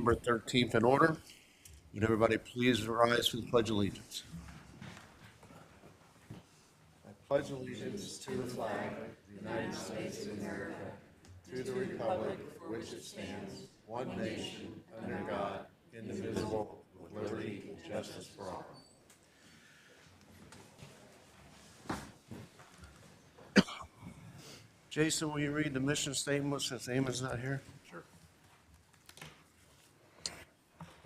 Number 13th in order. Would everybody please rise for the Pledge of Allegiance? I pledge allegiance to the flag of the United States of America, to the republic for which it stands, one nation, under God, indivisible, with liberty and justice for all. Jason, will you read the mission statement since Eamon's not here? Sure.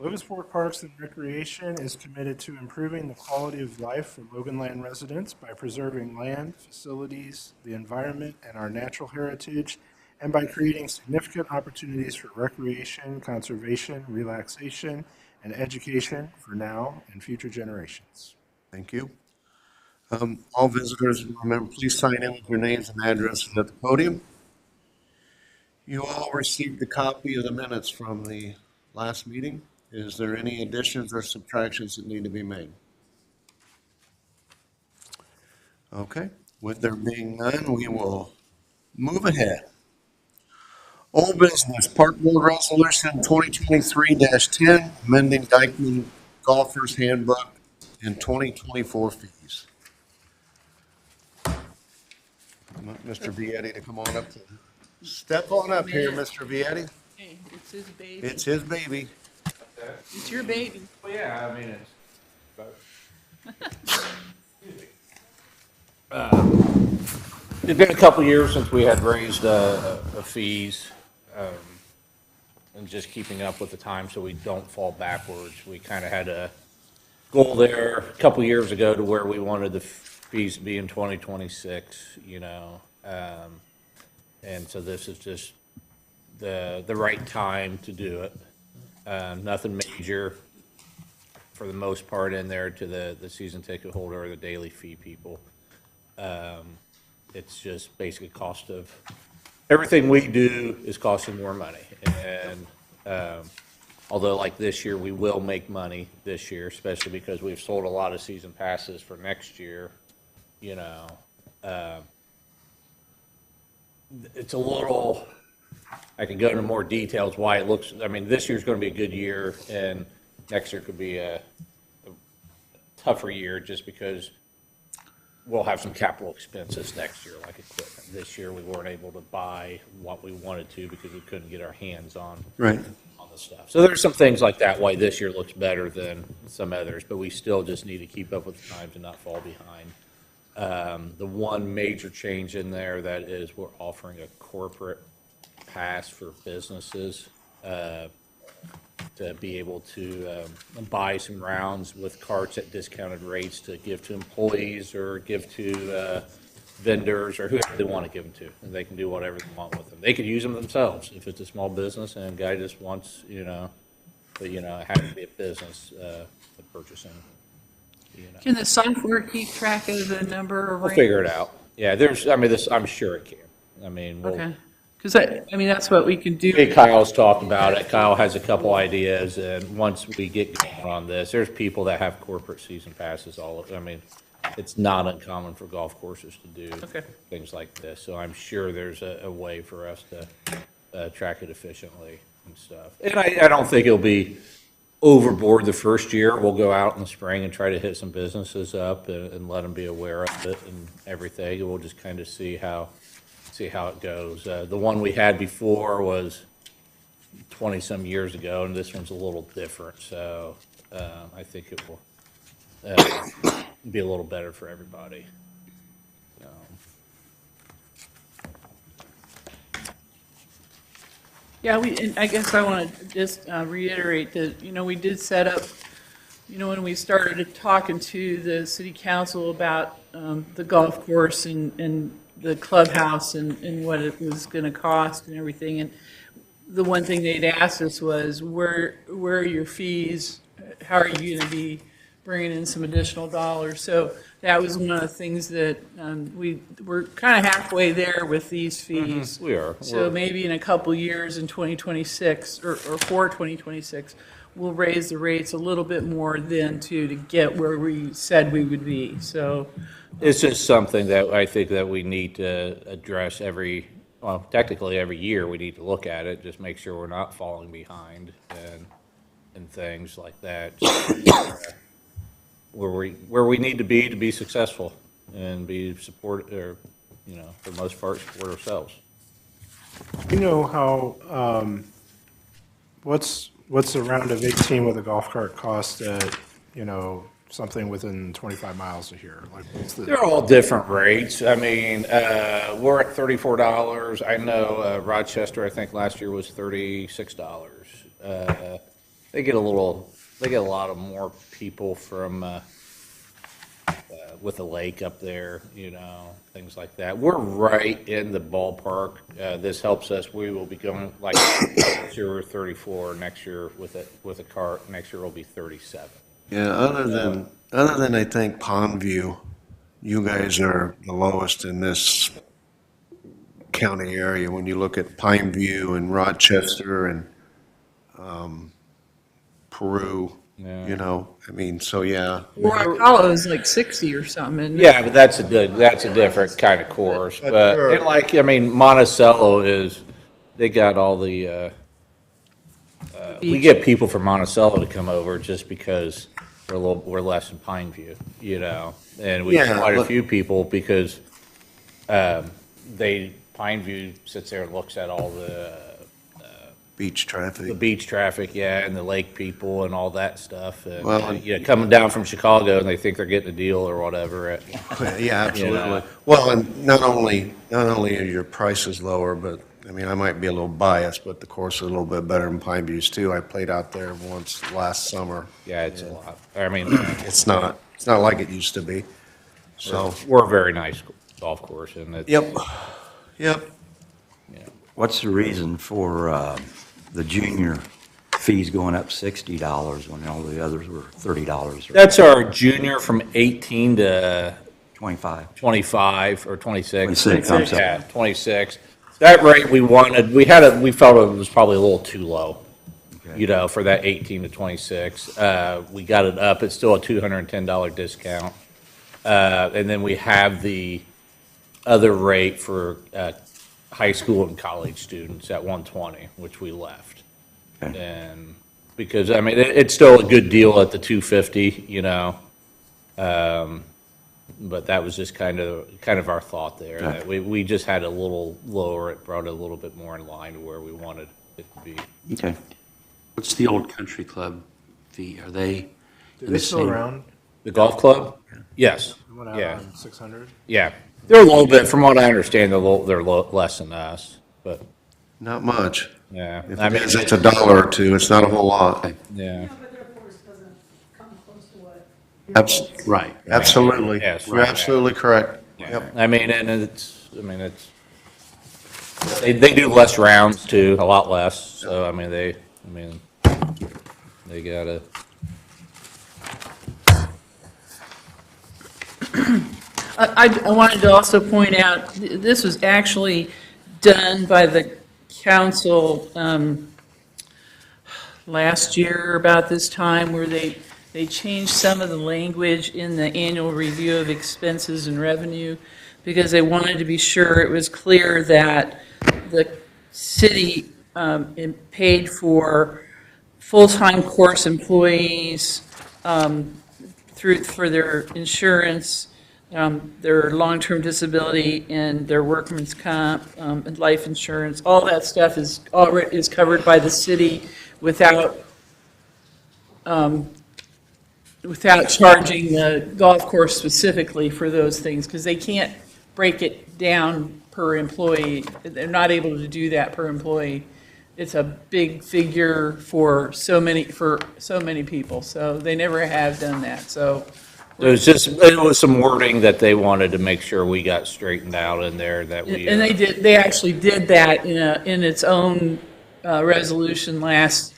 Logansport Parks and Recreation is committed to improving the quality of life for Loganland residents by preserving land, facilities, the environment, and our natural heritage, and by creating significant opportunities for recreation, conservation, relaxation, and education for now and future generations. Thank you. All visitors, remember, please sign in with your names and addresses at the podium. You all received a copy of the minutes from the last meeting. Is there any additions or subtractions that need to be made? Okay, with there being none, we will move ahead. Old business, Park Board Resolution 2023-10, amending Dykeman Golfers Handbook and 2024 fees. I want Mr. Vietti to come on up. Step on up here, Mr. Vietti. Hey, it's his baby. It's his baby. It's your baby. Well, yeah, I mean, it's both. It's been a couple years since we had raised fees, and just keeping up with the time so we don't fall backwards. We kind of had a goal there a couple years ago to where we wanted the fees to be in 2026, you know. And so this is just the right time to do it. Nothing major for the most part in there to the season ticket holder or the daily fee people. It's just basically cost of, everything we do is costing more money. And although like this year, we will make money this year, especially because we've sold a lot of season passes for next year, you know. It's a little, I can go into more details why it looks, I mean, this year's going to be a good year, and next year could be a tougher year just because we'll have some capital expenses next year, like equipment. This year, we weren't able to buy what we wanted to because we couldn't get our hands on the stuff. So there's some things like that, why this year looks better than some others, but we still just need to keep up with the times and not fall behind. The one major change in there that is we're offering a corporate pass for businesses to be able to buy some rounds with carts at discounted rates to give to employees or give to vendors or whoever they want to give them to. And they can do whatever they want with them. They could use them themselves if it's a small business and a guy just wants, you know, but, you know, it has to be a business purchasing. You know. Can the software keep track of the number of We'll figure it out. Yeah, there's, I mean, this, I'm sure it can. I mean, we'll, Okay. Because I mean, that's what we can do. Hey, Kyle's talked about it. Kyle has a couple ideas, and once we get going on this, there's people that have corporate season passes I mean, it's not uncommon for golf courses to do things like this. So I'm sure there's a way for us to track it efficiently and stuff. And I don't think it'll be overboard the first year. We'll go out in the spring and try to hit some businesses up and let them be aware of it and everything. And we'll just kind of see how it goes. The one we had before was 20-some years ago, and this one's a little different. So I think it will be a little better for everybody. Yeah, and I guess I want to just reiterate that, you know, we did set up, you know, when we started talking to the city council about the golf course and the clubhouse and what it was going to cost and everything. And the one thing they'd asked us was, where are your fees? How are you going to be bringing in some additional dollars? So that was one of the things that we're kind of halfway there with these fees. We are. So maybe in a couple years in 2026 or for 2026, we'll raise the rates a little bit more then to get where we said we would be. So it's just something that I think that we need to address well, technically every year we need to look at it, just make sure we're not falling behind and things like that. Where we need to be successful and be support, or, you know, for the most part, support ourselves. You know how, what's a round of 18 with a golf cart cost at, you know, something within 25 miles of here? Like, what's the? They're all different rates. I mean, we're at $34. I know Rochester, I think last year was $36. They get a lot of more people from with the lake up there, you know, things like that. We're right in the ballpark. This helps us. We will be going like this year we're 34. Next year with a cart. Next year will be 37. Yeah, other than I think Pondview, you guys are the lowest in this county area. When you look at Pineview and Rochester and Peru, Yeah. you know, I mean, so yeah. Rock Hollow is like 60 or something, isn't it? Yeah, but that's a different kind of course. But and like, I mean, Monticello they got all the. We get people from Monticello to come over just because we're less in Pineview, you know, and we get Yeah, quite a look- few people because Pineview sits there and looks at all the Beach traffic. beach traffic, yeah, and the lake people and all that stuff. And, Well, you know, coming down from Chicago and they think they're getting a deal or whatever. Yeah, absolutely. know. Well, and not only are your prices lower, but, I mean, I might be a little biased, but the course is a little bit better than Pineview's too. I played out there once last summer. Yeah, it's a lot. I mean, It's not like it used to be. So, we're a very nice golf course, and it's, yep, yep. What's the reason for the junior fees going up $60 when all the others were $30 or That's our junior from 18 to 25? 25 or 26. 26, I'm sorry. Yeah, 26. That rate we felt it was probably a little too low, Okay. you know, for that 18 to 26. We got it up. It's still a $210 discount. And then we have the other rate for high school and college students at 120, which we left. Okay. And because, I mean, it's still a good deal at the 250, you know. But that was just kind of our thought there. Okay. That we just had a little lower, it brought it a little bit more in line to where we wanted it to be. Okay. What's the old country club fee? Are they Do in they the still same? around? The golf club? Yes. They went out Yeah. on 600? Yeah. They're a little bit, from what I understand, they're less than us, but, Not much. yeah. If I it mean, is, it's $1 or $2. It's not a whole lot. yeah. But their course doesn't come close to what. Right. Absolutely. Yes, You're right. absolutely correct. Yep. I mean, they do less rounds too, a lot less. So, I mean, they gotta. I wanted to also point out, this was actually done by the council last year about this time, where they changed some of the language in the annual review of expenses and revenue, because they wanted to be sure it was clear that the city paid for full-time course employees for their insurance, their long-term disability, and their workman's comp, and life insurance. All that stuff is covered by the city without charging the golf course specifically for those things, because they can't break it down per employee. They're not able to do that per employee. It's a big figure for so many people, so they never have done that, so. It was some wording that they wanted to make sure we got straightened out in there that we. And they actually did that in its own resolution last,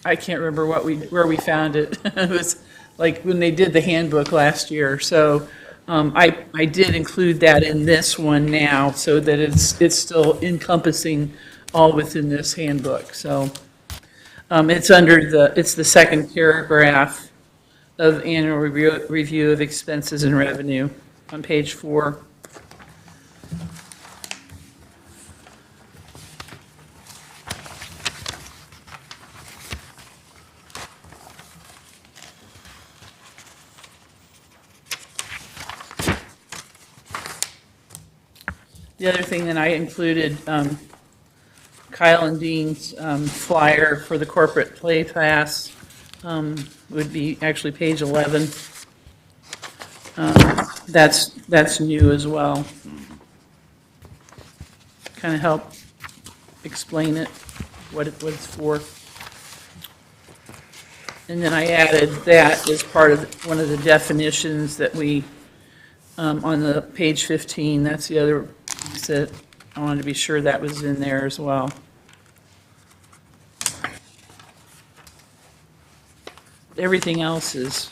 I can't remember where we found it. It was like when they did the handbook last year. So I did include that in this one now, so that it's still encompassing all within this handbook. So it's the second paragraph of annual review of expenses and revenue on page 4. The other thing that I included, Kyle and Dean's flyer for the corporate play pass would be actually page 11. That's new as well. Kind of help explain it, what it's for. And then I added that as part of one of the definitions that we, on the page 15, that's the other piece that I wanted to be sure that was in there as well. Everything else is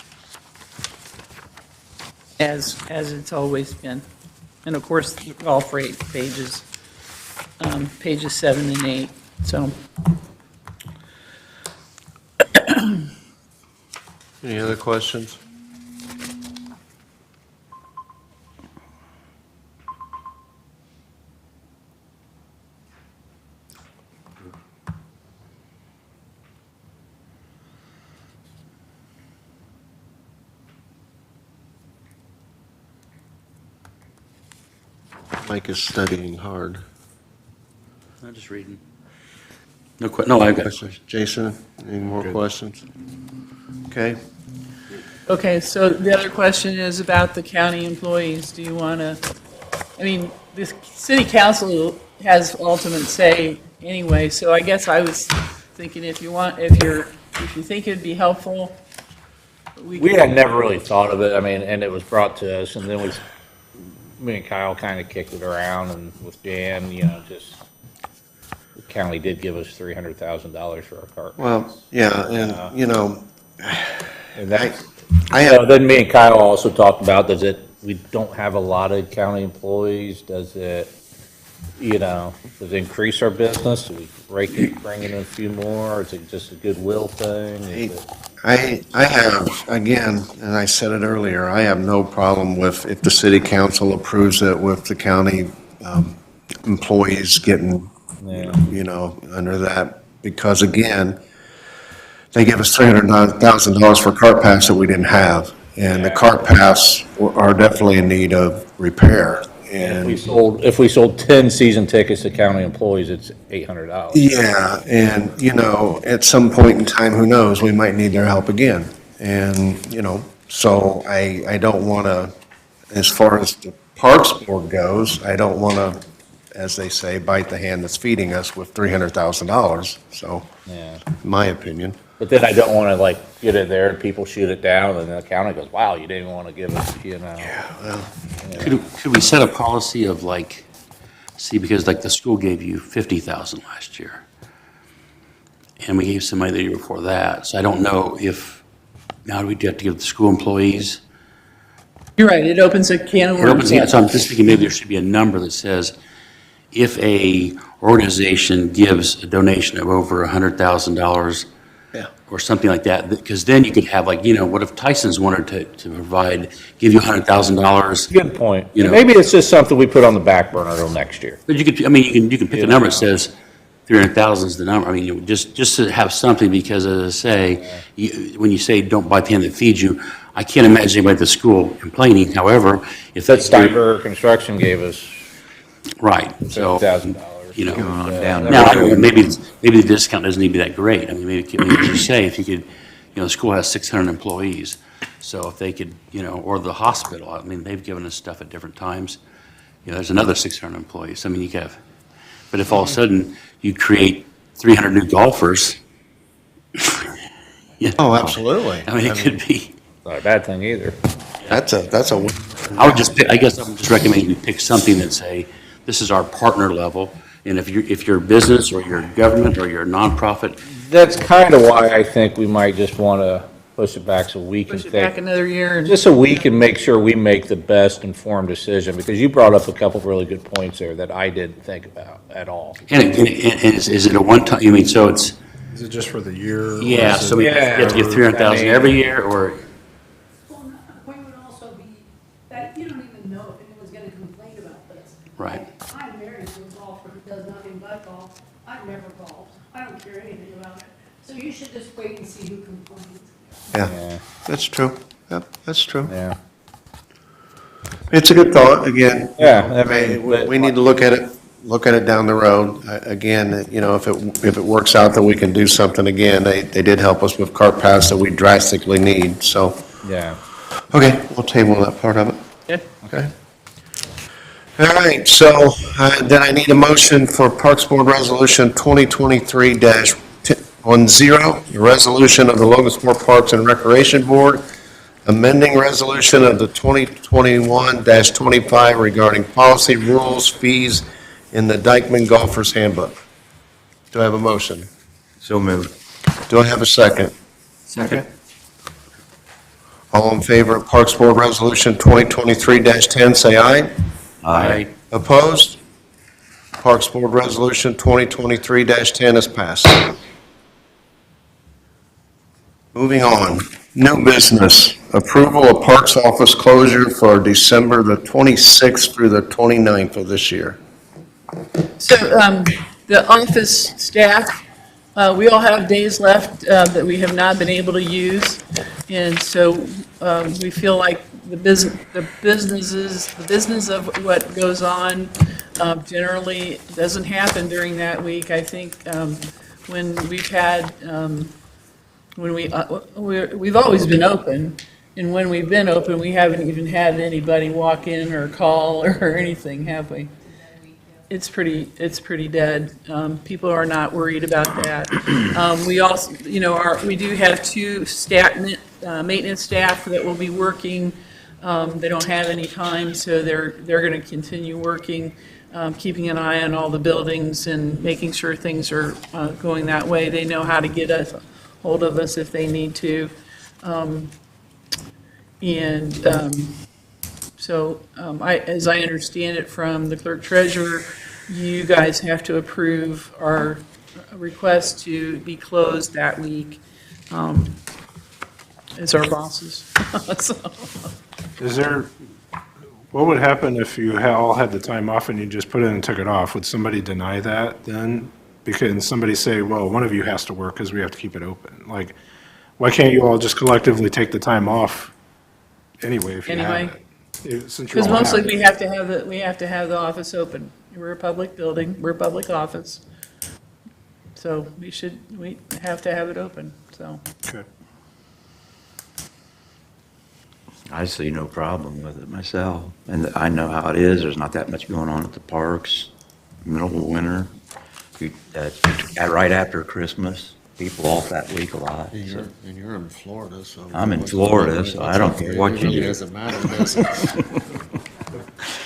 as it's always been. And of course, the golf rate pages, pages 7 and 8, so. Any other questions? Mike is studying hard. I'm just reading. No, I've got a question. Jason, any more questions? Okay. Okay, so the other question is about the county employees. Do you want to, I mean, the city council has ultimate say anyway, so I guess I was thinking if you think it'd be helpful, We had never really thought of it, I mean, and it was brought to us, and then me and Kyle kind of kicked it around, and with Dan, just, the county did give us $300,000 for our cart. Well, yeah, and, And that, I have, then me and Kyle also talked about, we don't have a lot of county employees, does it increase our business? Do we bring in a few more, or is it just a goodwill thing? Is it- I have, again, and I said it earlier, I have no problem with, if the city council approves it, with the county employees getting, Yeah. under that, because again, they give us $300,000 for cart pass that we didn't have, and the cart pass are definitely in need of repair, and. If we sold 10 season tickets to county employees, it's $800. Yeah, and, at some point in time, who knows, we might need their help again. And, so I don't want to, as far as the Parks Board goes, I don't want to, as they say, bite the hand that's feeding us with $300,000, so, Yeah. in my opinion. But then I don't want to get it there and people shoot it down and the county goes, wow, you didn't even want to give us, Could we set a policy of because the school gave you 50,000 last year, and we gave somebody the year before that, so I don't know if, now do we have to give the school employees? You're right, it opens a can of It opens, worms. so I'm just thinking maybe there should be a number that says, if a organization gives a donation of over $100,000, Yeah. or something like that, because then you could have what if Tyson's wanted to give you $100,000? Good point. You know. Maybe it's just something we put on the back burner till next year. But you could, you can pick a number that says 300,000 is the number. I mean, just to have something, because as I say, when you say don't bite the hand that feeds you, I can't imagine anybody at the school complaining. However, if that's Steinberger Construction gave us right, so, $50,000. Going on down now, I don't know, maybe the discount doesn't need to be that great. I mean, maybe, as you say, if you could, the school has 600 employees, so if they could, or the hospital, I mean, they've given us stuff at different times. There's another 600 employees. I mean, you could have, but if all of a sudden you create 300 new golfers. Oh, absolutely. I mean, it could be, Not a bad thing either. That's a win. I guess I would just recommend you pick something that say, this is our partner level, and if you're a business, or you're a government, or you're a nonprofit, That's kind of why I think we might just want to push it back so we can Push it back think, another year and. just so we can make sure we make the best informed decision, because you brought up a couple of really good points there that I didn't think about at all. and is it a one-time, so it's, Is it just for the year? or yeah, is so it- we have to give 300,000 every year, or, Well, the point would also be that you don't even know if anyone's gonna complain about this. Right. Like, I'm married to a golfer who does nothing but golf. I've never golfed. I don't care anything about it. So you should just wait and see who complains. Yeah, Yeah, that's true. Yep, that's true. yeah. It's a good thought, again. Yeah, I mean, We need to look at it down the road. Again, you know, if it works out that we can do something again, they did help us with cart paths that we drastically need, so, yeah. okay, we'll table that part of it. Okay. Okay. All right, so then I need a motion for Parks Board Resolution 2023-10, the resolution of the Logansport Parks and Recreation Board, amending resolution of the 2021-25 regarding policy, rules, fees in the Dykeman Golfers Handbook. Do I have a motion? So moved. Do I have a second? Second. All in favor of Parks Board Resolution 2023-10, say aye. Aye. Opposed? Parks Board Resolution 2023-10 is passed. Moving on, new business, approval of Parks office closure for December the 26th through the 29th of this year. So the office staff, we all have days left that we have not been able to use. And so we feel like the business of what goes on generally doesn't happen during that week. I think when we've had, we've always been open, and when we've been open, we haven't even had anybody walk in or call or anything, have we? It's pretty dead. People are not worried about that. We also, you know, we do have two maintenance staff that will be working. They don't have any time, so they're going to continue working, keeping an eye on all the buildings and making sure things are going that way. They know how to get a hold of us if they need to. So as I understand it from the clerk treasurer, you guys have to approve our request to be closed that week as our bosses. So, Is there, what would happen if you all had the time off and you just put it and took it off? Would somebody deny that then? Because somebody say, well, one of you has to work because we have to keep it open. Like, why can't you all just collectively take the time off anyway if you have Anyway. it? Since you Because all have mostly it. we have to have the office open. We're a public building, we're a public office. So we have to have it open, so. Okay. I see no problem with it myself. And I know how it is. There's not that much going on at the parks, middle of winter. Right after Christmas, people off that week a lot. so. And you're in Florida, so. I'm in Florida, so I don't care what you It really do. doesn't matter, does it?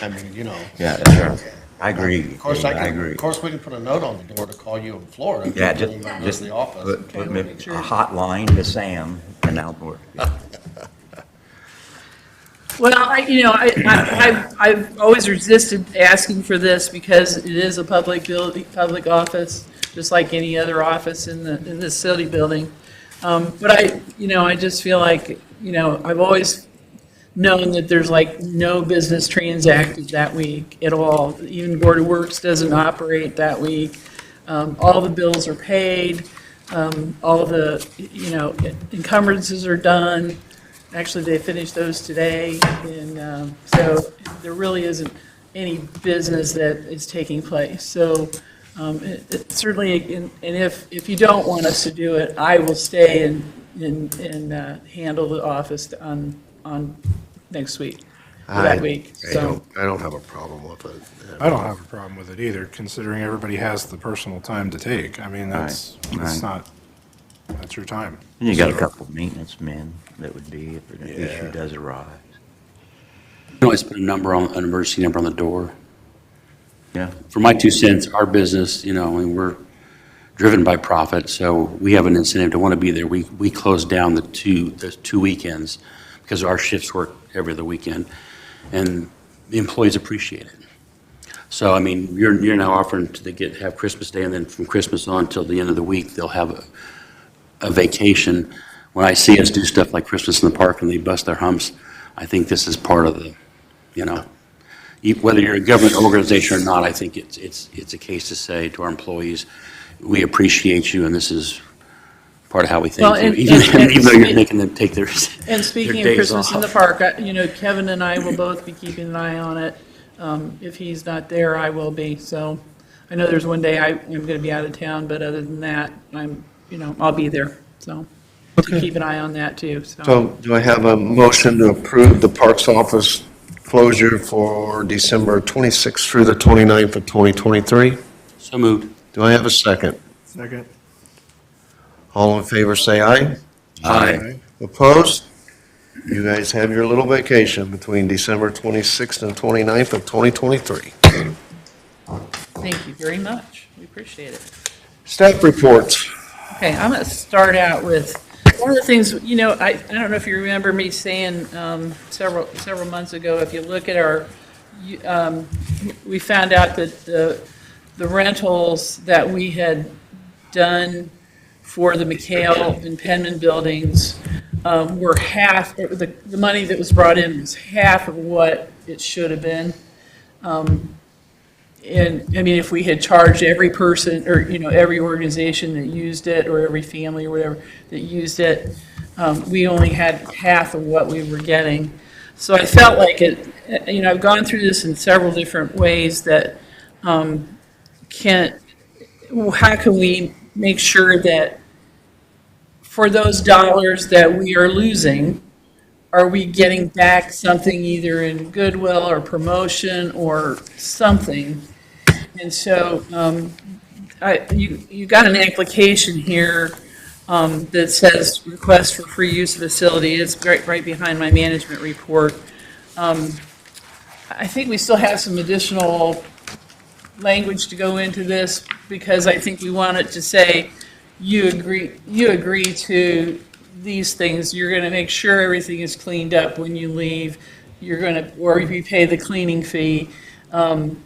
I mean, you know. Yeah, sure. I agree. Of course, I agree. Of course, we can put a note on the door to call you in Florida. Yeah, if you don't go to the office. put me a make sure. hotline to Sam and outdoor. Well, I've always resisted asking for this because it is a public building, public office, just like any other office in the city building. But I just feel like, I've always known that there's like no business transacted that week at all. Even Board of Works doesn't operate that week. All the bills are paid. All the, encumbrances are done. Actually, they finished those today, and so there really isn't any business that is taking place. So certainly, and if you don't want us to do it, I will stay and handle the office on next week, or that week. So I don't have a problem with it. I don't have a problem with it either, considering everybody has the personal time to take. I mean, that's your time. And you got a So- couple of maintenance men that would be if an issue does arise. You can always put an emergency number on the door. Yeah. For my 2 cents, our business, we're driven by profit, so we have an incentive to want to be there. We close down the two weekends because our shifts work every other weekend, and the employees appreciate it. So, I mean, you're now offering to have Christmas Day, and then from Christmas on till the end of the week, they'll have a vacation. When I see us do stuff like Christmas in the park and they bust their humps, I think this is part of the, whether you're a government organization or not, I think it's a case to say to our employees, we appreciate you, and this is part of how we Well, thank you, and- even and- even though you're making them take their And speaking their of days Christmas in the off. park, Kevin and I will both be keeping an eye on it. If he's not there, I will be. So I know there's one day I'm going to be out of town, but other than that, I'll be there. So to keep an eye on that too. So do I have a motion to approve the Parks Office closure for December 26th through the 29th of 2023? So moved. Do I have a second? Second. All in favor, say aye. Aye. Opposed? You guys have your little vacation between December 26th and 29th of 2023. Thank you very much. We appreciate it. Staff reports. Okay, I'm going to start out with, one of the things, I don't know if you remember me saying several months ago, if you look at we found out that the rentals that we had done for the McHale and Penman buildings were half, the money that was brought in was half of what it should have been. And, I mean, if we had charged every person, or, every organization that used it, or every family or whatever that used it, we only had half of what we were getting. So I felt like I've gone through this in several different ways that how can we make sure that for those dollars that we are losing, are we getting back something either in goodwill or promotion or something? And so you got an application here that says request for free use of facility. It's right behind my management report. I think we still have some additional language to go into this because I think we want it to say, you agree to these things. You're going to make sure everything is cleaned up when you leave. Or if you pay the cleaning fee,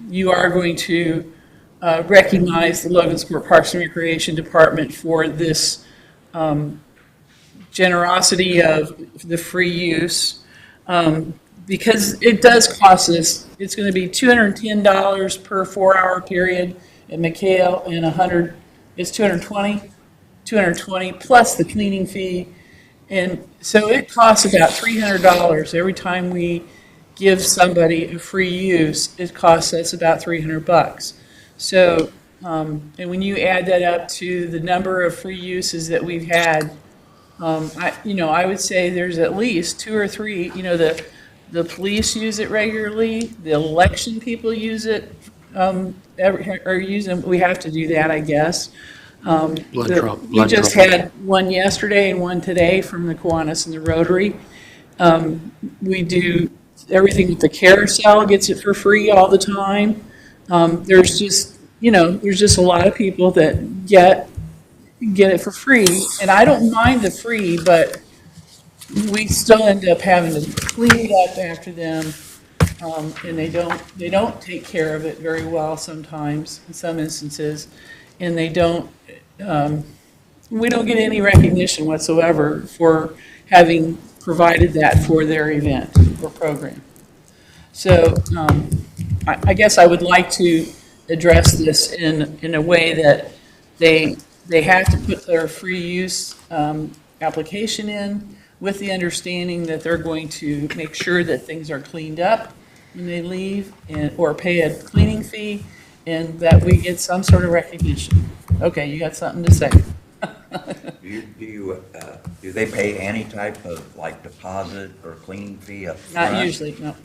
you are going to recognize the Logansport Parks and Recreation Department for this generosity of the free use. Because it does cost us, it's going to be $210 per 4-hour period at McHale and it's $220 plus the cleaning fee. And so it costs about $300 every time we give somebody a free use. It costs us about $300. So, and when you add that up to the number of free uses that we've had, I would say there's at least 2 or 3, the police use it regularly, the election people use it, we have to do that, I guess. We just had one yesterday and one today from the Kiwanis and the Rotary. We do everything with the carousel, gets it for free all the time. There's just a lot of people that get it for free, and I don't mind the free, but we still end up having to clean it up after them, and they don't take care of it very well sometimes, in some instances, and we don't get any recognition whatsoever for having provided that for their event or program. So I guess I would like to address this in a way that they have to put their free use application in with the understanding that they're going to make sure that things are cleaned up when they leave or pay a cleaning fee and that we get some sort of recognition. Okay, you got something to say? Do they pay any type of like deposit or cleaning fee up front? Not usually, no.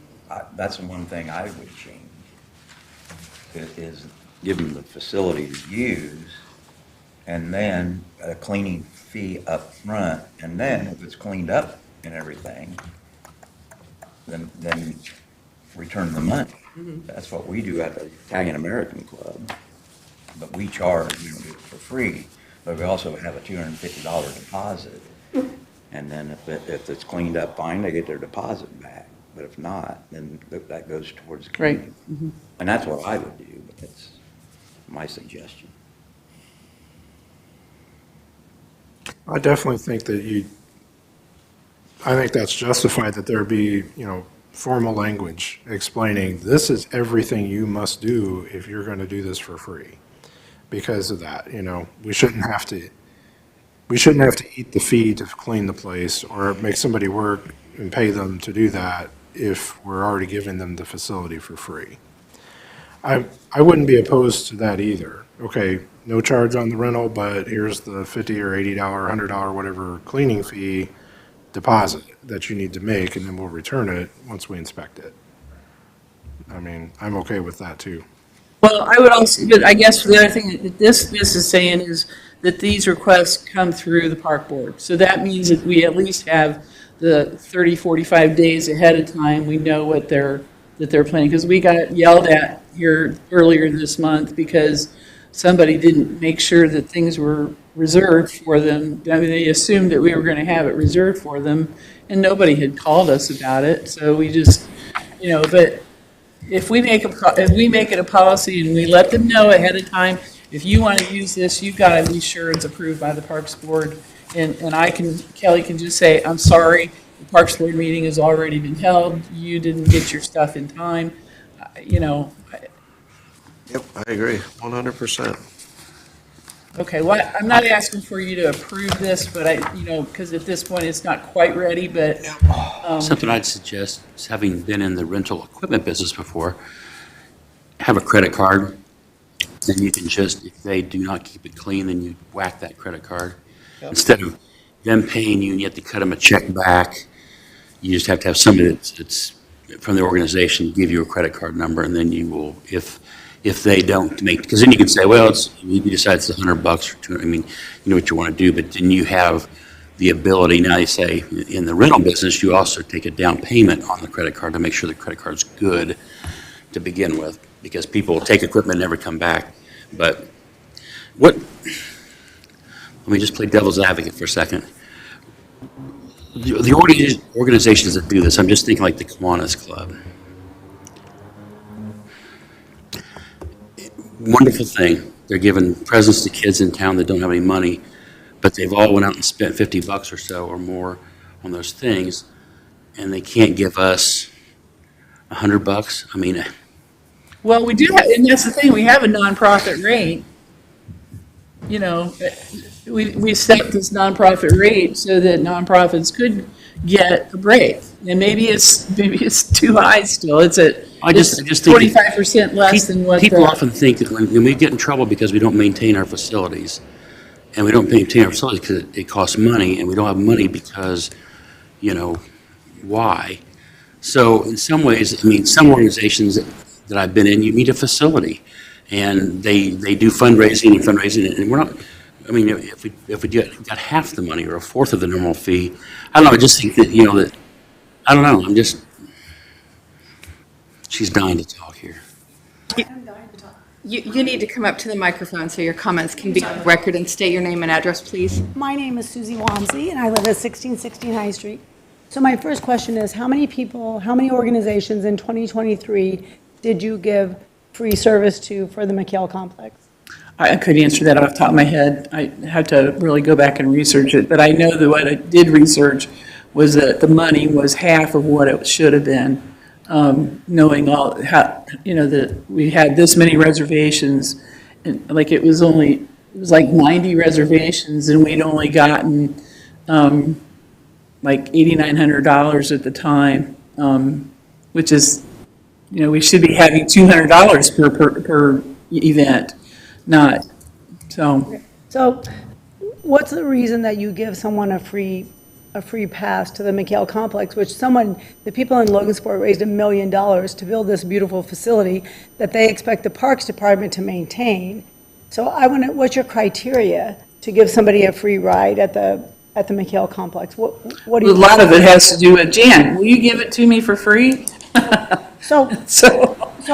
That's the one thing I would change, is give them the facility to use, and then a cleaning fee up front, and then if it's cleaned up and everything, then return the money. That's what we do at the Italian American Club, but we charge, for free, but we also have a $250 deposit. And then if it's cleaned up fine, they get their deposit back. But if not, then that goes towards cleaning. Right. And that's what I would do, but that's my suggestion. I definitely think I think that's justified that there be, formal language explaining this is everything you must do if you're going to do this for free. Because of that, we shouldn't have to we shouldn't have to eat the fee to clean the place or make somebody work and pay them to do that if we're already giving them the facility for free. I wouldn't be opposed to that either. Okay, no charge on the rental, but here's the $50 or $80, $100, whatever cleaning fee deposit that you need to make, and then we'll return it once we inspect it. I mean, I'm okay with that too. Well, I would also, but I guess the other thing that this is saying is that these requests come through the park board. So that means that we at least have the 30, 45 days ahead of time, we know what that they're planning. Because we got yelled at here earlier this month because somebody didn't make sure that things were reserved for them. I mean, they assumed that we were going to have it reserved for them, and nobody had called us about it. So we just, but if we make it a policy and we let them know ahead of time, if you want to use this, you've got to be sure it's approved by the Parks Board. And Kelly can just say, I'm sorry, the Parks Board meeting has already been held. You didn't get your stuff in time. Yep, I agree, 100%. Okay, well, I'm not asking for you to approve this, but because at this point it's not quite ready, but Something I'd suggest is, having been in the rental equipment business before, have a credit card. Then you can just, if they do not keep it clean, then you whack that credit card. Instead of them paying you and you have to cut them a check back, you just have to have somebody that's from the organization give you a credit card number, and then you will, if they don't make, because then you can say, well, you decide it's $100 or $200. I mean, you know what you want to do, but then you have the ability. Now you say in the rental business, you also take a down payment on the credit card to make sure the credit card's good to begin with, because people will take equipment and never come back. But let me just play devil's advocate for a second. The organizations that do this, I'm just thinking like the Kiwanis Club. Wonderful thing. They're giving presents to kids in town that don't have any money, but they've all went out and spent $50 or so or more on those things, and they can't give us $100. I mean, well, we do have, and that's the thing, we have a nonprofit rate. We set this nonprofit rate so that nonprofits could get a break. And maybe it's too high still. It's I just think 25% less than what people often think that when we get in trouble because we don't maintain our facilities, and we don't maintain our facilities because it costs money, and we don't have money because, why? So in some ways, I mean, some organizations that I've been in, you need a facility, and they do fundraising, and we're not. I mean, if we got half the money or a fourth of the normal fee, I don't know. I just think that that I don't know. She's dying to talk here. You need to come up to the microphone so your comments can be on the record, and state your name and address, please. My name is Susie Wamsley, and I live at 1616 High Street. So my first question is, how many organizations in 2023 did you give free service to for the McHale complex? I could answer that off the top of my head. I have to really go back and research it, but I know that what I did research was that the money was half of what it should have been. Knowing that we had this many reservations, and it was like 90 reservations, and we'd only gotten like $8,900 at the time, which is, we should be having $200 per the not, so. So what's the reason that you give someone a free pass to the McHale complex, which the people in Logansport raised $1 million to build this beautiful facility that they expect the Parks Department to maintain? So what's your criteria to give somebody a free ride at the McHale complex? What do you? A lot of it has to do with, Jan, will you give it to me for free? So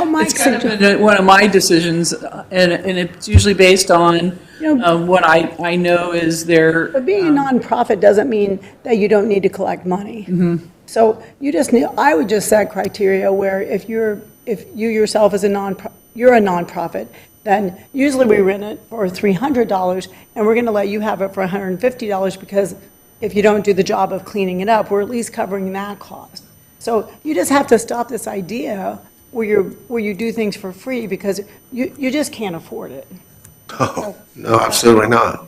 my It's kind of been one of my decisions, and it's usually based on what I know is their. But being a nonprofit doesn't mean that you don't need to collect money. Mm-hmm. So I would just set criteria where if you yourself as you're a nonprofit, then usually we rent it for $300, and we're going to let you have it for $150 because if you don't do the job of cleaning it up, we're at least covering that cost. So you just have to stop this idea where you do things for free because you just can't afford it. No, absolutely not.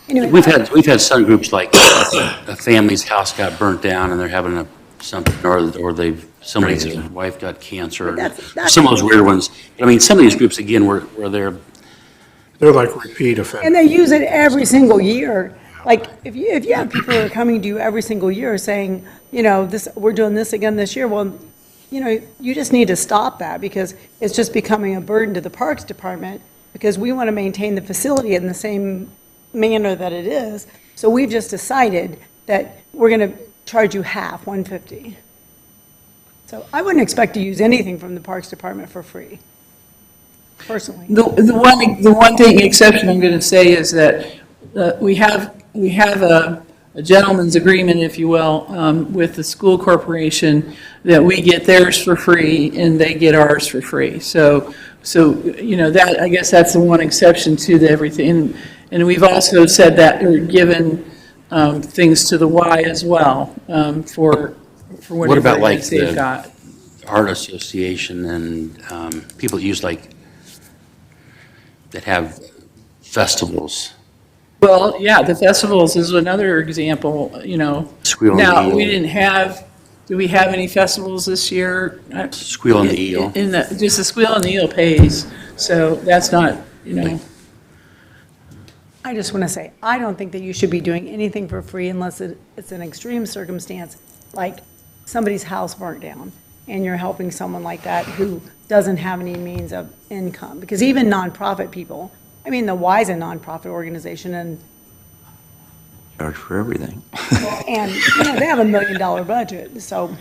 Anyway, We've had some groups like a family's house got burnt down and they're having something, or somebody's wife got cancer. That's- Some of those weird ones. But I mean, some of these groups, again, where they're, They're like repeat offenders. And they use it every single year. Like, if you have people who are coming to you every single year saying, we're doing this again this year, well, you just need to stop that because it's just becoming a burden to the Parks Department because we want to maintain the facility in the same manner that it is. So we've just decided that we're going to charge you half, $150. So I wouldn't expect to use anything from the Parks Department for free, personally. The one thing exception I'm going to say is that we have a gentleman's agreement, if you will, with the school corporation that we get theirs for free and they get ours for free. So that, I guess that's the one exception to the everything. And we've also said that we're given things to the Y as well for what about whatever like needs they've the got. art association and people use that have festivals? Well, yeah, the festivals is another example, Squeal on the Now, Eel. we didn't have, do we have any festivals this year? Squeal on the Eel. Just the Squeal on the Eel pays, so that's not, I just want to say, I don't think that you should be doing anything for free unless it's an extreme circumstance, like somebody's house burnt down, and you're helping someone like that who doesn't have any means of income. Because even nonprofit people, I mean, the Y is a nonprofit organization, and Charge for everything. they have $1 million budget, so,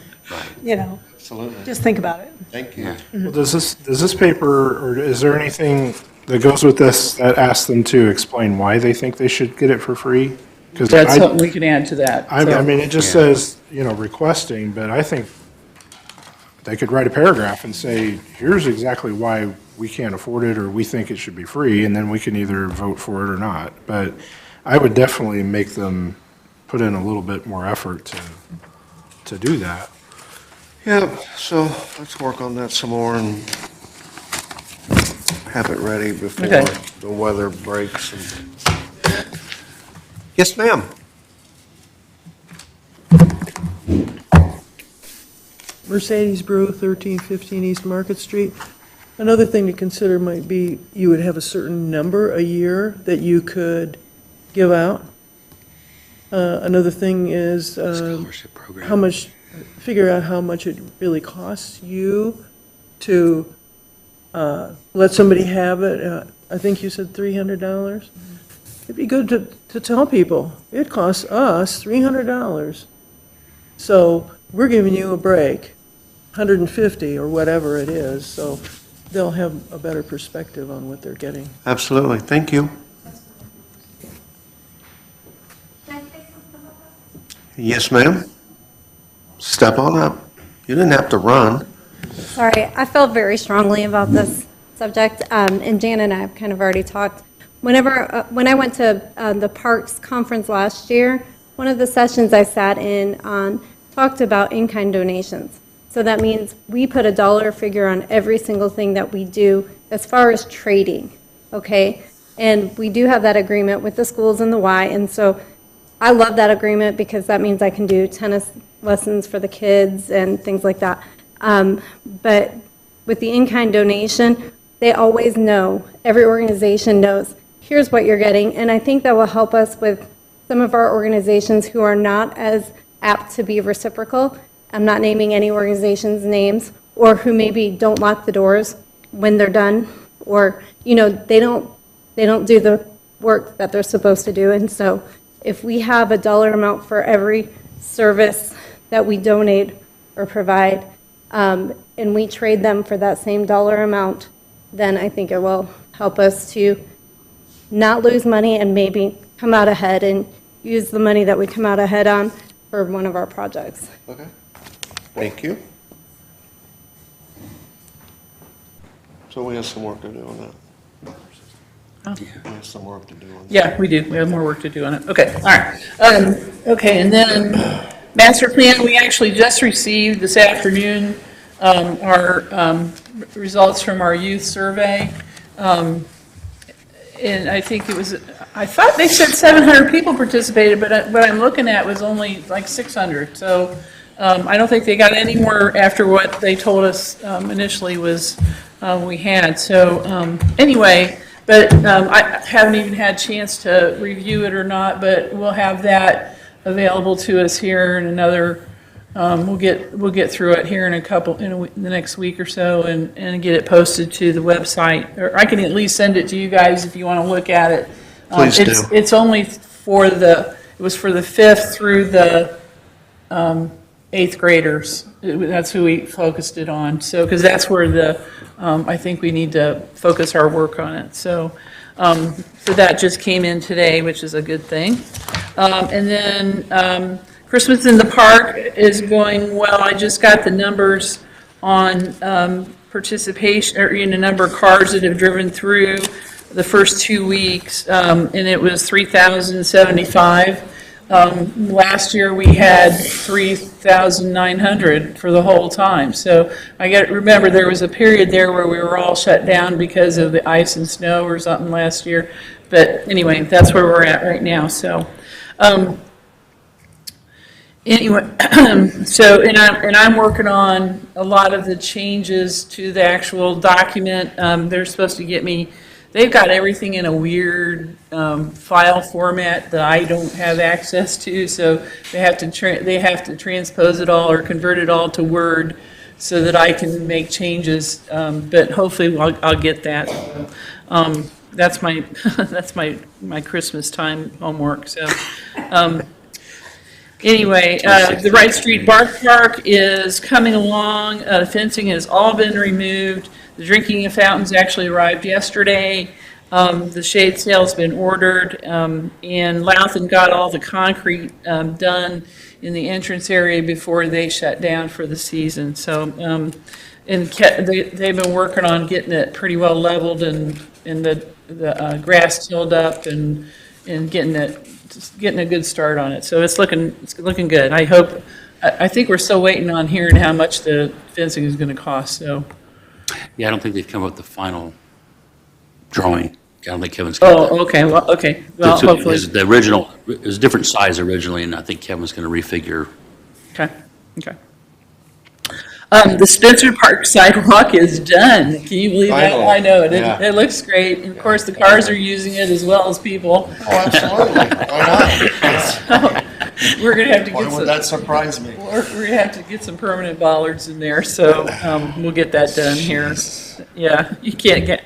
Absolutely. just think about it. Thank you. Well, does this paper, or is there anything that goes with this that asks them to explain why they think they should get it for free? Because that's something we can add to that. I so. mean, it just says, requesting, but I think they could write a paragraph and say, here's exactly why we can't afford it, or we think it should be free, and then we can either vote for it or not. But I would definitely make them put in a little bit more effort to do that. Yeah, so let's work on that some more and have it ready before Okay. the weather breaks. Yes, ma'am. Mercedes Brew, 1315 East Market Street. Another thing to consider might be you would have a certain number a year that you could give out. Another thing is Scholarship program. figure out how much it really costs you to let somebody have it. I think you said $300. It'd be good to tell people, it costs us $300. So we're giving you a break, 150 or whatever it is, so they'll have a better perspective on what they're getting. Absolutely. Thank you. Yes, ma'am. Step on up. You didn't have to run. Sorry, I felt very strongly about this subject, and Jan and I have kind of already talked. When I went to the Parks Conference last year, one of the sessions I sat in on talked about in-kind donations. So that means we put a dollar figure on every single thing that we do as far as trading, okay? And we do have that agreement with the schools and the Y, and so I love that agreement because that means I can do tennis lessons for the kids and things like that. But with the in-kind donation, they always know, every organization knows, here's what you're getting. And I think that will help us with some of our organizations who are not as apt to be reciprocal. I'm not naming any organizations' names, or who maybe don't lock the doors when they're done, or, they don't do the work that they're supposed to do. And so if we have a dollar amount for every service that we donate or provide, and we trade them for that same dollar amount, then I think it will help us to not lose money and maybe come out ahead and use the money that we come out ahead on for one of our projects. Okay. Thank you. So we have some work to do on that. We have some work to do on that. Yeah, we do. We have more work to do on it. Okay, all right. Okay, and then master plan, we actually just received this afternoon our results from our youth survey. And I think it was, I thought they said 700 people participated, but what I'm looking at was only like 600. So I don't think they got any more after what they told us initially was we had. So anyway, but I haven't even had a chance to review it or not, but we'll have that available to us here in another, we'll get through it here in the next week or so and get it posted to the website. Or I can at least send it to you guys if you want to look at it. Please do. It's only it was for the 5th through the 8th graders. That's who we focused it on. So, because that's where I think we need to focus our work on it. So that just came in today, which is a good thing. And then Christmas in the Park is going well. I just got the numbers on participation, or the number of cars that have driven through the first 2 weeks, and it was 3,075. Last year, we had 3,900 for the whole time. So remember, there was a period there where we were all shut down because of the ice and snow or something last year. But anyway, that's where we're at right now. So anyway, so and I'm working on a lot of the changes to the actual document. They're supposed to get me. They've got everything in a weird file format that I don't have access to, so they have to transpose it all or convert it all to Word so that I can make changes. But hopefully I'll get that. That's my my Christmas time homework. So anyway, the Wright Street Bark Park is coming along. The fencing has all been removed. The drinking fountains actually arrived yesterday. The shade sail's been ordered, and Louthan got all the concrete done in the entrance area before they shut down for the season. So, and they've been working on getting it pretty well leveled and the grass tilled up and getting a good start on it. So it's looking good. I think we're still waiting on hearing how much the fencing is going to cost. So. Yeah, I don't think they've come up with the final drawing. I don't think Kevin's got that. Oh, okay, well, hopefully. The original, it was a different size originally, and I think Kevin's going to refigure. Okay. The Spencer Park sidewalk is done. Can you believe that? Finally. I know, it Yeah. loogoing to great. And of course, the cars are using it as well as people. Oh, absolutely. Why not? We're going to have to Why get would that surprise me? we're going to have to get some permanent bollards in there, so we'll get that done here. Yeah, you can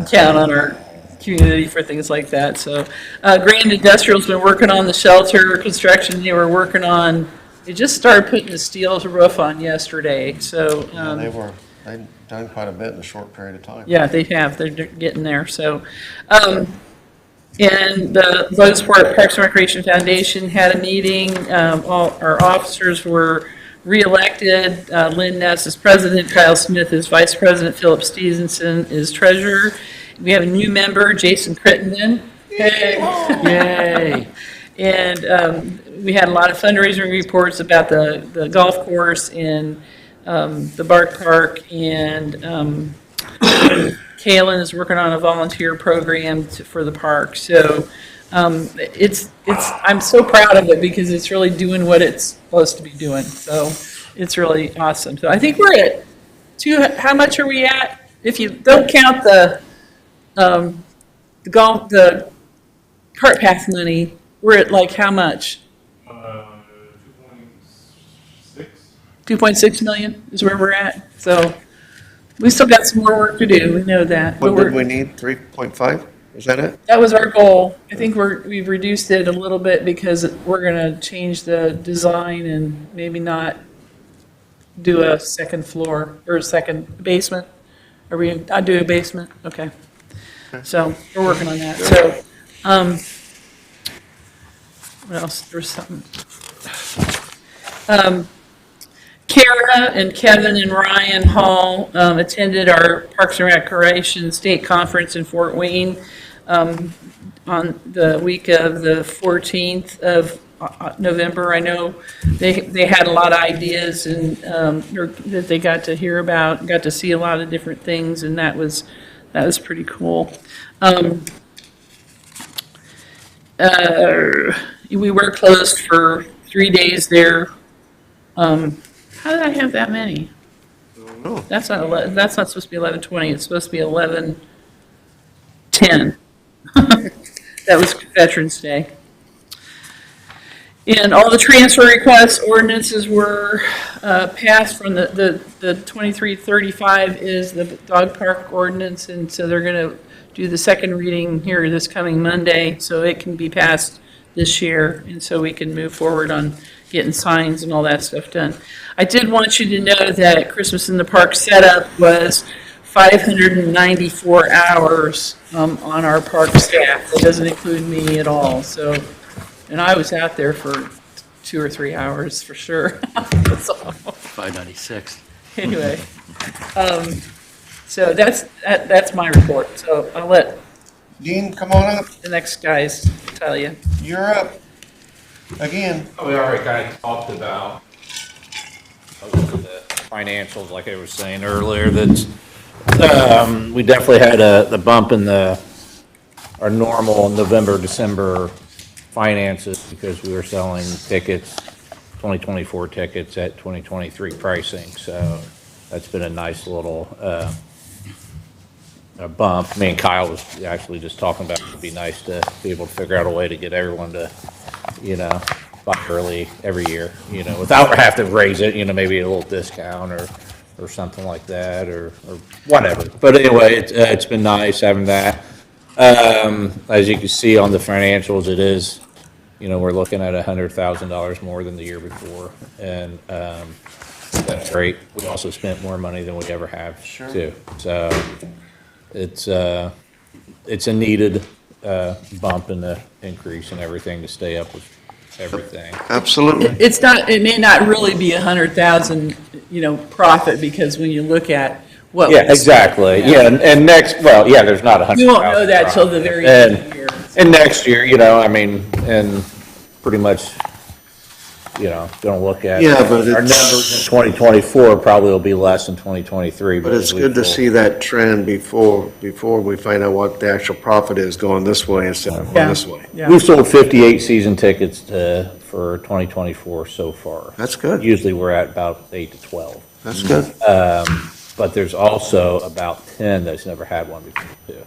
count on our community for things like that. So Grand Industrial's been working on the shelter construction. They just started putting the steel roof on yesterday. So They've done quite a bit in a short period of time. yeah, they have. They're getting there. So, and the Logansport Parks and Recreation Foundation had a meeting. All our officers were reelected. Lynn Ness is president, Kyle Smith is vice president, Philip Stevenson is treasurer. We have a new member, Jason Crittenden. Hey, yay! And we had a lot of fundraising reports about the golf course and the Bark Park, and Kaylin is working on a volunteer program for the park. So I'm so proud of it because it's really doing what it's supposed to be doing. So it's really awesome. So I think we're at how much are we at? If you don't count the cart path money, we're at like how much? 2.6 million is where we're at. So we still got some more work to do. We know that. What did we need? 3.5? Is that it? That was our goal. I think we've reduced it a little bit because we're going to change the design and maybe not do a second floor or a second basement. Are we? I'll do a basement. Okay. So we're working on that. So, what else? There's something. Kara and Kevin and Ryan Hall attended our Parks and Recreation State Conference in Fort Wayne on the week of the 14th of November. I know they had a lot of ideas and that they got to hear about, got to see a lot of different things, and that was pretty cool. We were closed for 3 days there. How did I have that many? know. That's not 11, that's not supposed to be 11:20, it's supposed to be 11:10. That was Veterans Day. And all the transfer requests, ordinances were passed from the 2335 is the dog park ordinance, and so they're going to do the second reading here this coming Monday, so it can be passed this year, and so we can move forward on getting signs and all that stuff done. I did want you to know that Christmas in the Park setup was 594 hours on our park staff. That doesn't include me at all, so. And I was out there for 2 or 3 hours for sure. So, 596. anyway, so that's my report. So I'll let Dean, come on up. the next guys tell you. You're up. Again. We already kind of talked about the financials, like I was saying earlier, that we definitely had the bump in our normal November, December finances because we were selling tickets, 2024 tickets at 2023 pricing. So that's been a nice little a bump. Me and Kyle was actually just talking about it'd be nice to be able to figure out a way to get everyone to, buy early every year, without having to raise it, maybe a little discount or something like that or whatever. But anyway, it's been nice having that. As you can see on the financials, it is, we're looking at $100,000 more than the year before, and that's great. We also spent more money than we ever have, too. So it's a needed bump in the increase and everything to stay up with everything. Absolutely. It may not really be 100,000, profit because when you look at what. Yeah, exactly. Yeah, and next, there's not 100,000. You won't know that till the very end of the year. And next year, and pretty much, gonna look at. Yeah, but our numbers in 2024 probably will be less than 2023. But it's good to see that trend before we find out what the actual profit is going this way instead of going this way. Yeah. We've sold 58 season tickets for 2024 so far. That's good. Usually we're at about 8 to 12. That's good. But there's also about 10 that's never had one before too.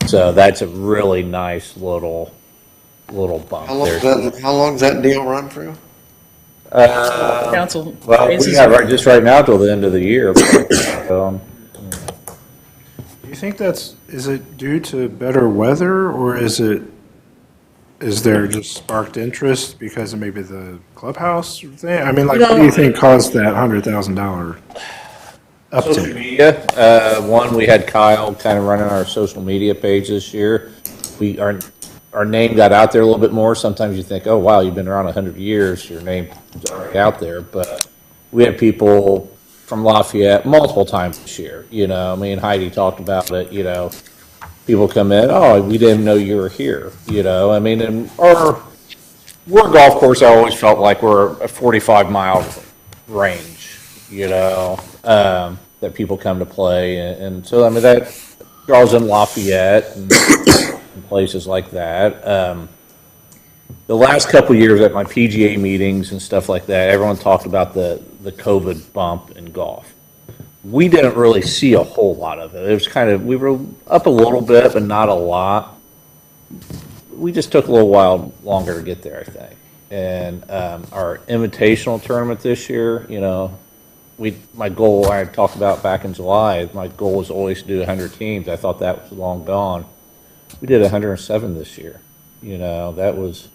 So that's a really nice little bump there. How long does that deal run through? Council Well, we raises. got just right now till the end of the year. So, Do you think is it due to better weather, or is there just sparked interest because of maybe the clubhouse thing? I mean, what do you think caused that $100,000 social uptick? media, we had Kyle kind of running our social media page this year. Our name got out there a little bit more. Sometimes you think, oh, wow, you've been around 100 years, your name's already out there. But we had people from Lafayette multiple times this year. Me and Heidi talked about it, people come in, oh, we didn't know you were here, and our golf course, I always felt like we're a 45-mile range, that people come to play. And so, that draws in Lafayette and places like that. The last couple of years at my PGA meetings and stuff like that, everyone talked about the COVID bump in golf. We didn't really see a whole lot of it. It was we were up a little bit, but not a lot. We just took a little while longer to get there, I think. And our invitational tournament this year, my goal, I talked about back in July, my goal was always to do 100 teams. I thought that was long gone. We did 107 this year. That was,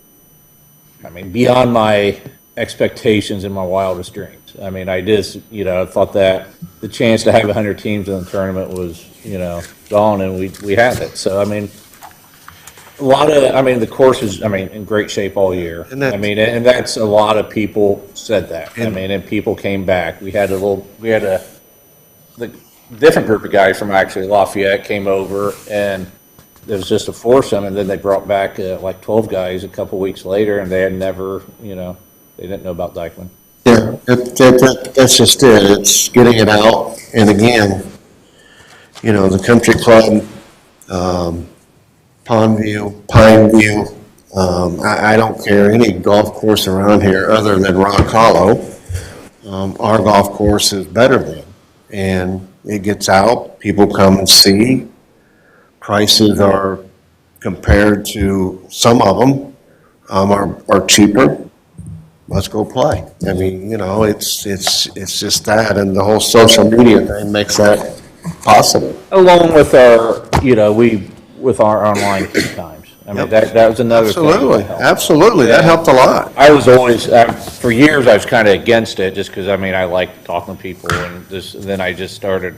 beyond my expectations and my wildest dreams. I just, thought that the chance to have 100 teams in the tournament was, gone, and we had it. So, a lot of, the course is, in great shape all year. And that- and that's a lot of people said that. And people came back. We had the different group of guys from actually Lafayette came over, and there was just a foursome, and then they brought back like 12 guys a couple weeks later, and they had never, they didn't know about Dykeman. Yeah, that's just it. It's getting it out. And again, the country club, Pineview, I don't care any golf course around here other than Rock Hollow. Our golf course is better than. And it gets out, people come and see. Prices are, compared to some of them, are cheaper. Let's go play. I mean, it's just that, and the whole social media thing makes that possible. Along with with our online tee times. I mean, Yep. that was another thing. Absolutely, that helped. absolutely, that helped a lot. I was always, for years, I was kind of against it, just because, I like talking to people, and then I just started,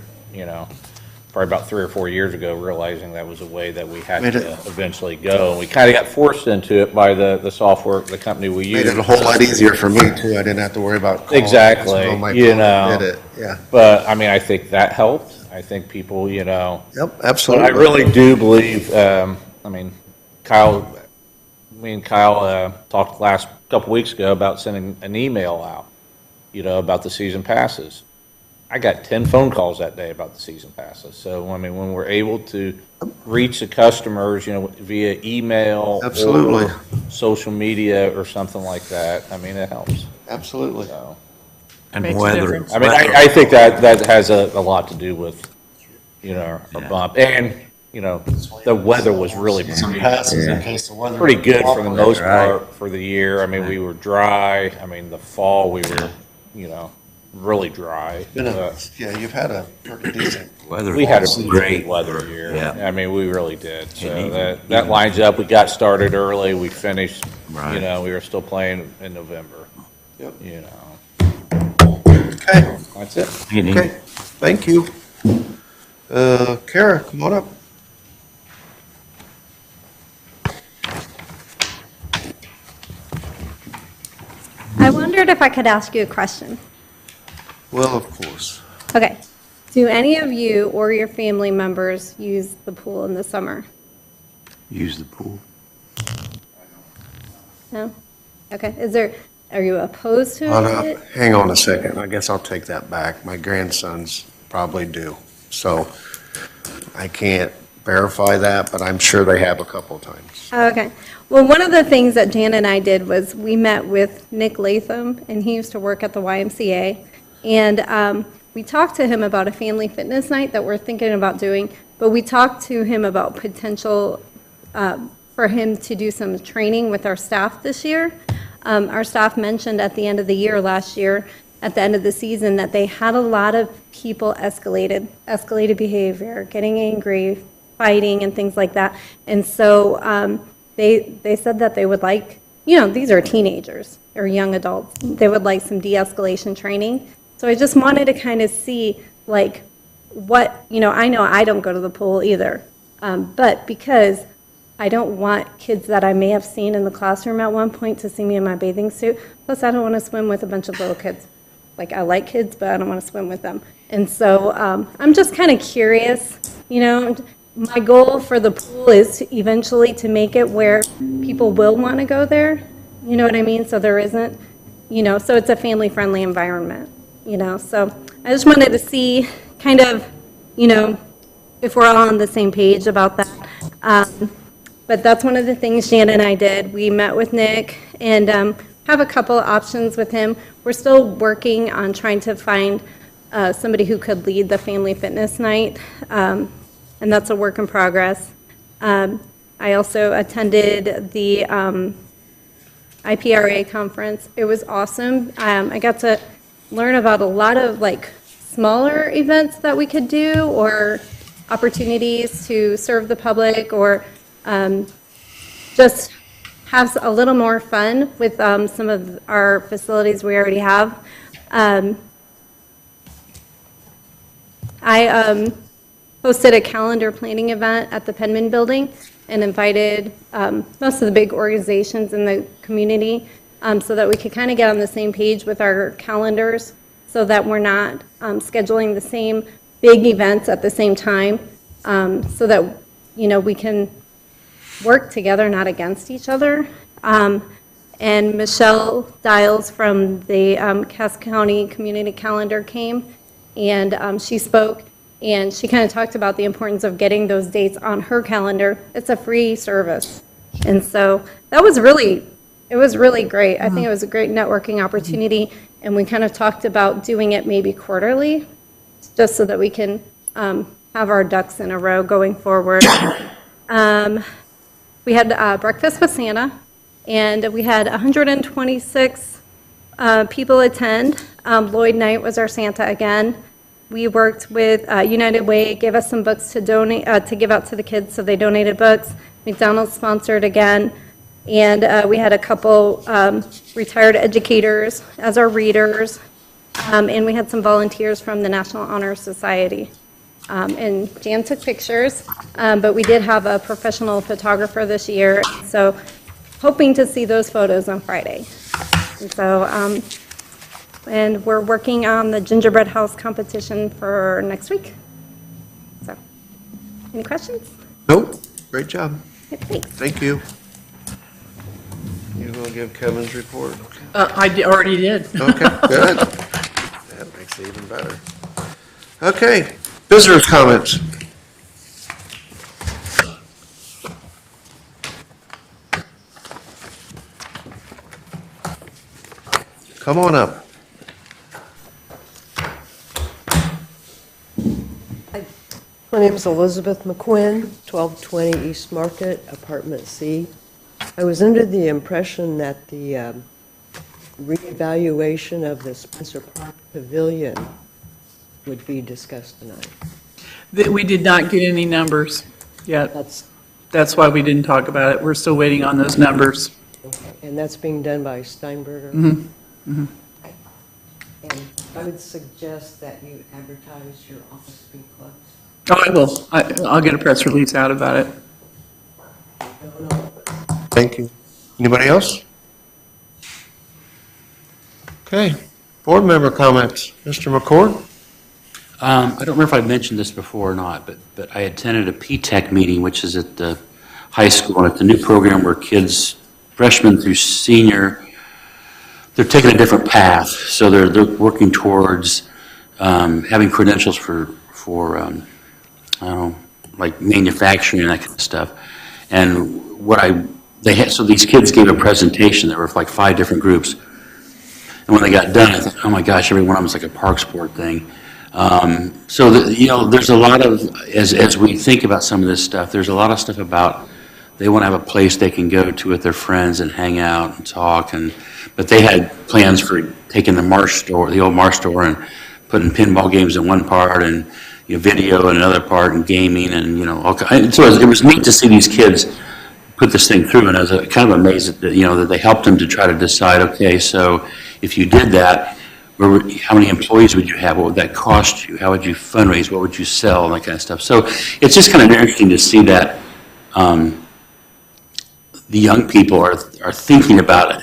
probably about 3 or 4 years ago, realizing that was a way that we had Made to it- eventually go. And we kind of got forced into it by the software, the company we Made use. it a whole lot easier for me too. I didn't have to worry about calling. Exactly, Just go my you phone know. and Did it, yeah. But, I think that helped. I think people, Yep, but absolutely. I really do believe, Kyle, me and Kyle talked last couple weeks ago about sending an email out, about the season passes. I got 10 phone calls that day about the season passes. So, when we're able to reach the customers, via email Absolutely. or social media or something like that, it helps. Absolutely. So, And Makes a weather. difference. I think that has a lot to do with, our bump. And, the weather was really Passes in case the weather. pretty good for the most Right. part for the year. We were dry. The fall, we were, really dry. But Yeah, you've had a pretty decent. Weather. we had a great great weather year. Yeah. We really did. So even- that lines up. We got started early. We finished, Right. we were still playing in November. Yep. Okay, That's it. okay, thank you. Kara, come on up. I wondered if I could ask you a question. Well, of course. Okay. Do any of you or your family members use the pool in the summer? Use the pool. No? Okay. Are you opposed to it? Hang on a second, I guess I'll take that back. My grandsons probably do. So I can't verify that, but I'm sure they have a couple times. Okay. Well, one of the things that Jan and I did was we met with Nick Latham, and he used to work at the YMCA. And we talked to him about a family fitness night that we're thinking about doing, but we talked to him about potential for him to do some training with our staff this year. Our staff mentioned at the end of the year last year, at the end of the season, that they had a lot of people escalated behavior, getting angry, fighting, and things like that. And so they said that they would like, these are teenagers or young adults. They would like some de-escalation training. So I just wanted to kind of see, like, what, I know I don't go to the pool either, but because I don't want kids that I may have seen in the classroom at one point to see me in my bathing suit. Plus, I don't want to swim with a bunch of little kids. Like, I like kids, but I don't want to swim with them. And so I'm just kind of curious, my goal for the pool is to eventually to make it where people will want to go there. You know what I mean? So there isn't, so it's a family-friendly environment, So I just wanted to see kind of, if we're all on the same page about that. But that's one of the things Jan and I did. We met with Nick and have a couple options with him. We're still working on trying to find somebody who could lead the family fitness night, and that's a work in progress. I also attended the IPRA conference. It was awesome. I got to learn about a lot of smaller events that we could do, or opportunities to serve the public, or just have a little more fun with some of our facilities we already have. I hosted a calendar planning event at the Penman Building and invited most of the big organizations in the community so that we could kind of get on the same page with our calendars, so that we're not scheduling the same big events at the same time, so that we can work together, not against each other. And Michelle Dials from the Cass County Community Calendar came, and she spoke, and she kind of talked about the importance of getting those dates on her calendar. It's a free service, And so that was really, it was really great. I think it was a great networking opportunity, and we kind of talked about doing it maybe quarterly, just so that we can have our ducks in a row going forward. We had breakfast with Santa, and we had 126 people attend. Lloyd Knight was our Santa again. We worked with United Way, gave us some books to donate to give out to the kids, so they donated books. McDonald's sponsored again, and we had a couple retired educators as our readers, and we had some volunteers from the National Honor Society. And Jan took pictures, but we did have a professional photographer this year, so hoping to see those photos on Friday. And so, and we're working on the gingerbread house competition for next week. So, any questions? Nope, great job. Thanks. Thank you. You gonna give Kevin's report? Already did. Okay, good. That makes it even better. Okay, visitors' comments. Come on up. My name is Elizabeth McQuinn, 1220 East Market, Apartment C. I was under the impression that the reevaluation of the Spencer Park Pavilion would be discussed tonight. We did not get any numbers yet. That's, That's why we didn't talk about it. We're still waiting on those numbers. and that's being done by Steinberger? Mm-hmm. And I would suggest that you advertise your office be closed. Oh, I will. I'll get a press release out about it. Thank you. Anybody else? Okay, board member comments. Mr. McCord? I don't remember if I mentioned this before or not, but I attended a P-TECH meeting, which is at the high school, and it's a new program where kids, freshmen through senior, they're taking a different path. So they're working towards having credentials for I don't know, like manufacturing and that kind of stuff. And so these kids gave a presentation. There were like 5 different groups. And when they got done, I thought, oh my gosh, every one of them was like a park sport thing. There's a lot of, as we think about some of this stuff, there's a lot of stuff about they want to have a place they can go to with their friends and hang out and talk. But they had plans for taking the old Marsh store, and putting pinball games in one part, and video in another part, and gaming, and so it was neat to see these kids put this thing through, and I was kind of amazed that that they helped them to try to decide, okay, so if you did that, how many employees would you have? What would that cost you? How would you fundraise? What would you sell? And that kind of stuff. So it's just kind of interesting to see that the young people are thinking about it.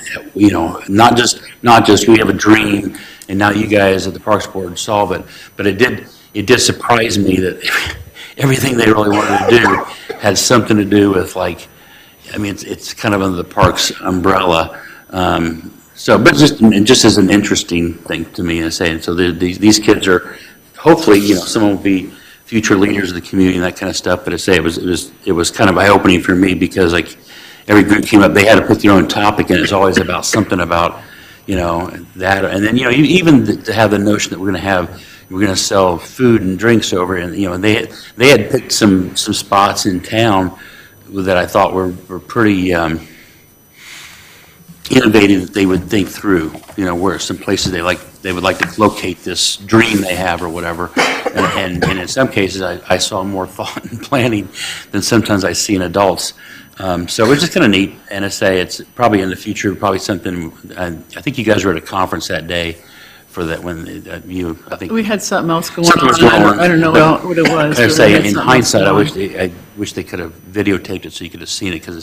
Not just we have a dream and now you guys at the Parks Board solve it, but it did surprise me that everything they really wanted to do had something to do with it's kind of under the parks umbrella. But just as an interesting thing to me, I say. And so these kids are hopefully, some will be future leaders of the community and that kind of stuff. But I say it was kind of eye opening for me, because every group came up, they had to pick their own topic, and it's always about something about that, and then even to have the notion that we're going to sell food and drinks over, and they had picked some spots in town that I thought were pretty innovative, that they would think through, where some places they would like to locate this dream they have or whatever, and in some cases I saw more thought and planning than sometimes I see in adults. So it's just kind of neat, and I say it's probably in the future, probably something. I think you guys were at a conference that day for that when I think We had something else going Something was on. going on. I don't know what it was. I but say we had in something else hindsight, going I wish they could have videotaped it so you could have seen it, because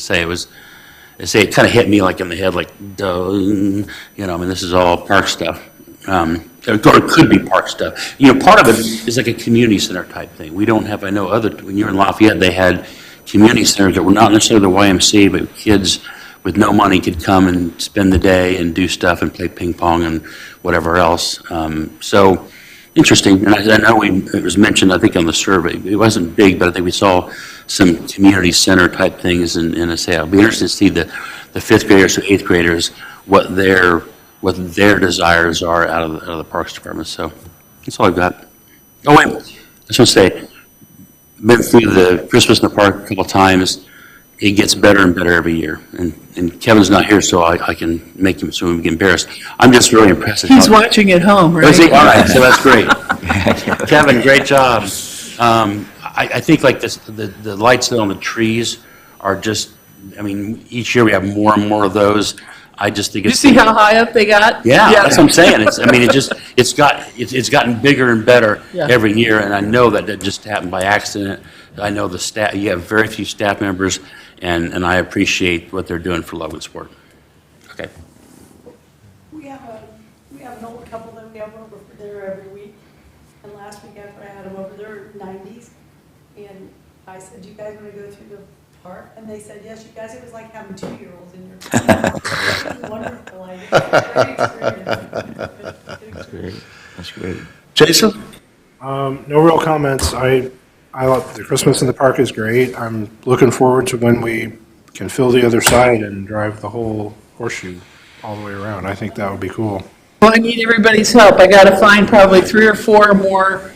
it kind of hit me like in the head, like, duh, this is all park stuff. Or it could be park stuff. Part of it is like a community center type thing. We don't have, I know when you were in Lafayette, they had community centers that were not necessarily the YMCA, but kids with no money could come and spend the day and do stuff and play ping pong and whatever else. So interesting, and I know it was mentioned, I think, on the survey. It wasn't big, but I think we saw some community center type things, and I say, I'll be interested to see the fifth graders to eighth graders, what their desires are out of the Parks Department, so that's all I've got. Oh, wait, I just want to say, been through the Christmas in the Park a couple times. It gets better and better every year. And Kevin's not here, so I can make him so we get embarrassed. I'm just really impressed. He's watching at home, right? Is he? All right, so that's great. Kevin, great job. I think like this, the lights on the trees are just, I mean, each year we have more and more of those. I just think You it's. see how high up they got? Yeah, that's what I'm saying. It's gotten bigger and better Yeah. every year, and I know that just happened by accident. I know the staff, you have very few staff members, and I appreciate what they're doing for Logansport. Okay. We have an old couple that we have over for dinner every week, and last week after I had them over, they're 90s, and I said, you guys want to go through the park? And they said, yes, you guys, it was like having 2-year-olds in your car. It was wonderful. I great experience. That's great. Jason? No real comments. I love, the Christmas in the park is great. I'm looking forward to when we can fill the other side and drive the whole horseshoe all the way around. I think that would be cool. Well, I need everybody's help. I gotta find probably 3 or 4 more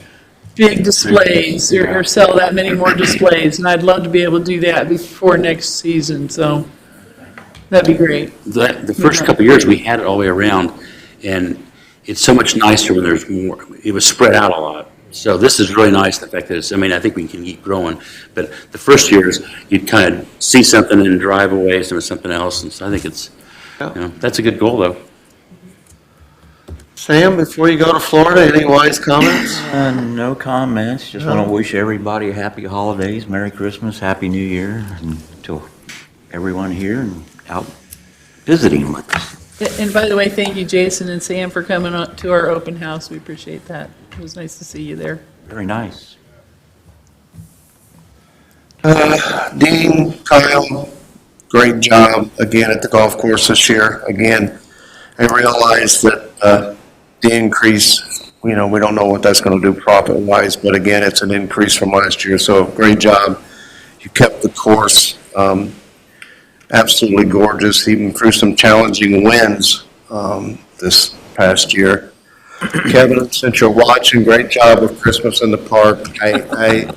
big displays, or sell that many more displays, and I'd love to be able to do that before next season, so that'd be great. The first couple of years, we had it all the way around, and it's so much nicer when there's more. It was spread out a lot. So this is really nice, the fact that it's, I mean, I think we can keep growing, but the first years, you'd kind of see something and drive away to something else, and so I think it's, that's a good goal, though. Sam, before you go to Florida, any wise comments? No comments. Just want to wish everybody happy holidays, Merry Christmas, Happy New Year, and to everyone here and out visiting with us. And by the way, thank you, Jason and Sam, for coming to our open house. We appreciate that. It was nice to see you there. Very nice. Dean, Kyle, great job again at the golf course this year. Again, I realize that the increase, we don't know what that's going to do profit-wise, but again, it's an increase from last year, so great job. You kept the course absolutely gorgeous, even through some challenging winds this past year. Kevin, since you're watching, great job with Christmas in the Park. I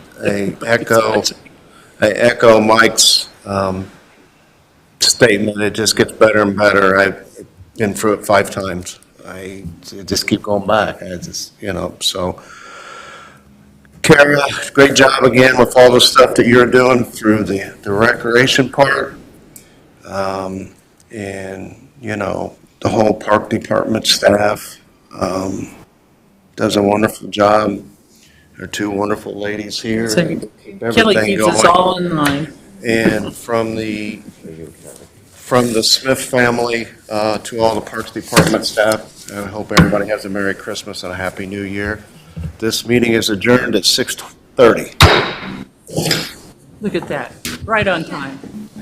echo Mike's statement. It just gets better and better. I've been through it 5 times. I just keep going back. So Kara, great job again with all the stuff that you're doing through the recreation part. And, the whole park department staff does a wonderful job. There are 2 wonderful ladies here. So Keep Kelly everything keeps us going. all in line. And from the Smith family to all the Parks Department staff, I hope everybody has a Merry Christmas and a Happy New Year. This meeting is adjourned at 6:30. Look at that, right on time.